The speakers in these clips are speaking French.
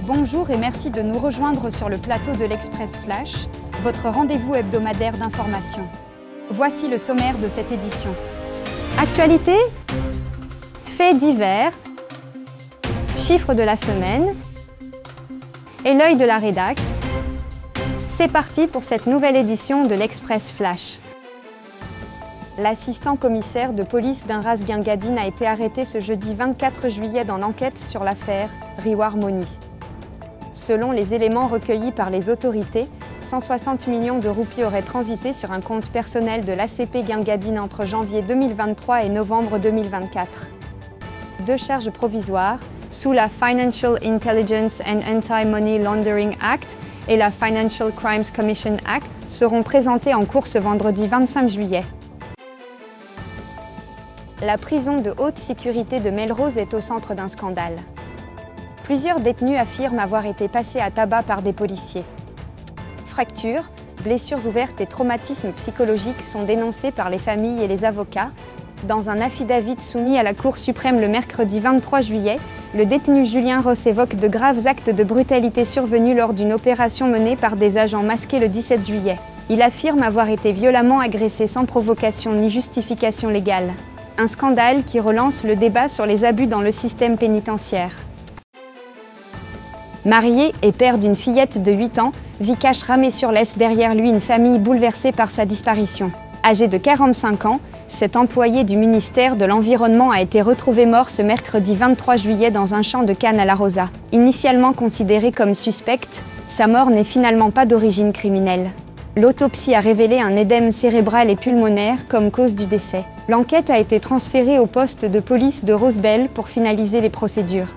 Bonjour et merci de nous rejoindre sur le plateau de l'Express Flash, votre rendez-vous hebdomadaire d'information. Voici le sommaire de cette édition. Actualité, faits divers, chiffres de la semaine et l'œil de la rédac. C'est parti pour cette nouvelle édition de l'Express Flash. L'assistant commissaire de police Dhunraz Gangadin a été arrêté ce jeudi 24 juillet dans l'enquête sur l'affaire Riwarmoni. Selon les éléments recueillis par les autorités, 160 millions de roupies auraient transité sur un compte personnel de l'ACP Gangadin entre janvier 2023 et novembre 2024. Deux charges provisoires, sous la Financial Intelligence and Anti-Money Laundering Act et la Financial Crimes Commission Act, seront présentées en cours ce vendredi 25 juillet. La prison de haute sécurité de Melrose est au centre d'un scandale. Plusieurs détenus affirment avoir été passés à tabac par des policiers. Fractures, blessures ouvertes et traumatismes psychologiques sont dénoncés par les familles et les avocats. Dans un affidavit soumis à la Cour suprême le mercredi 23 juillet, le détenu Julien Ross évoque de graves actes de brutalité survenus lors d'une opération menée par des agents masqués le 17 juillet. Il affirme avoir été violemment agressé sans provocation ni justification légale. Un scandale qui relance le débat sur les abus dans le système pénitentiaire. Marié et père d'une fillette de 8 ans, Vikash Ramessur laisse derrière lui une famille bouleversée par sa disparition. Âgé de 45 ans, cet employé du ministère de l'Environnement a été retrouvé mort ce mercredi 23 juillet dans un champ de canne à la Rosa. Initialement considéré comme suspecte, sa mort n'est finalement pas d'origine criminelle. L'autopsie a révélé un édème cérébral et pulmonaire comme cause du décès. L'enquête a été transférée au poste de police de Rosebell pour finaliser les procédures.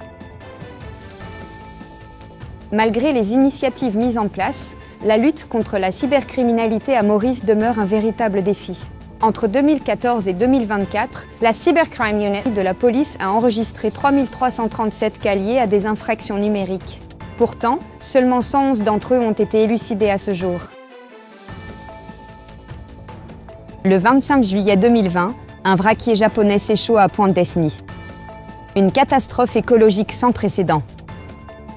Malgré les initiatives mises en place, la lutte contre la cybercriminalité à Maurice demeure un véritable défi. Entre 2014 et 2024, la Cybercrime Unit de la police a enregistré 3337 cas liés à des infractions numériques. Pourtant, seulement 111 d'entre eux ont été élucidés à ce jour. Le 25 juillet 2020, un vraquier japonais s'échoue à Pointe d'Esny. Une catastrophe écologique sans précédent.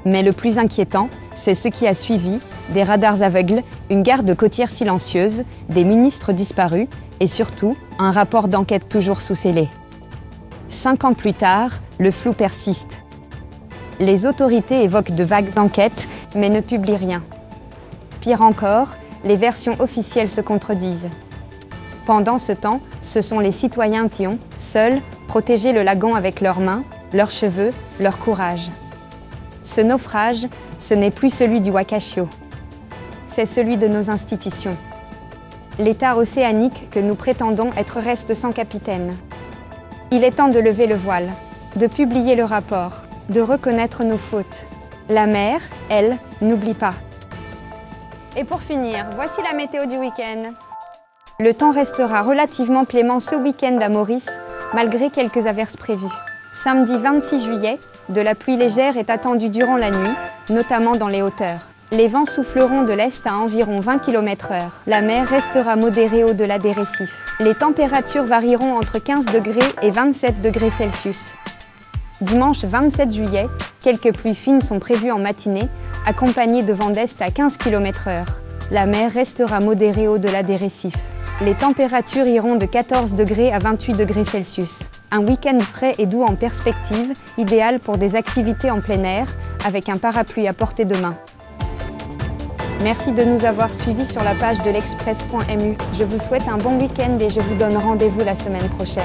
Mais le plus inquiétant, c'est ce qui a suivi, des radars aveugles, une garde côtière silencieuse, des ministres disparus et surtout, un rapport d'enquête toujours sous scellé. 5 ans plus tard, le flou persiste. Les autorités évoquent de vagues enquêtes, mais ne publient rien. Pire encore, les versions officielles se contredisent. Pendant ce temps, ce sont les citoyens qui ont, seuls, protégé le lagon avec leurs mains, leurs cheveux, leur courage. Ce naufrage, ce n'est plus celui du Wakashio. C'est celui de nos institutions. L'État océanique que nous prétendons être reste sans capitaine. Il est temps de lever le voile, de publier le rapport, de reconnaître nos fautes. La mer, elle, n'oublie pas. Et pour finir, voici la météo du week-end. Le temps restera relativement clément ce week-end à Maurice, malgré quelques averses prévues. Samedi 26 juillet, de la pluie légère est attendue durant la nuit, notamment dans les hauteurs. Les vents souffleront de l'est à environ 20 km/h. La mer restera modérée au-delà des récifs. Les températures varieront entre 15 degrés et 27 degrés Celsius. Dimanche 27 juillet, quelques pluies fines sont prévues en matinée, accompagnées de vents d'est à 15 km/h. La mer restera modérée au-delà des récifs. Les températures iront de 14 degrés à 28 degrés Celsius. Un week-end frais et doux en perspective, idéal pour des activités en plein air, avec un parapluie à portée de main. Merci de nous avoir suivis sur la page de lexpress.mu. Je vous souhaite un bon week-end et je vous donne rendez-vous la semaine prochaine.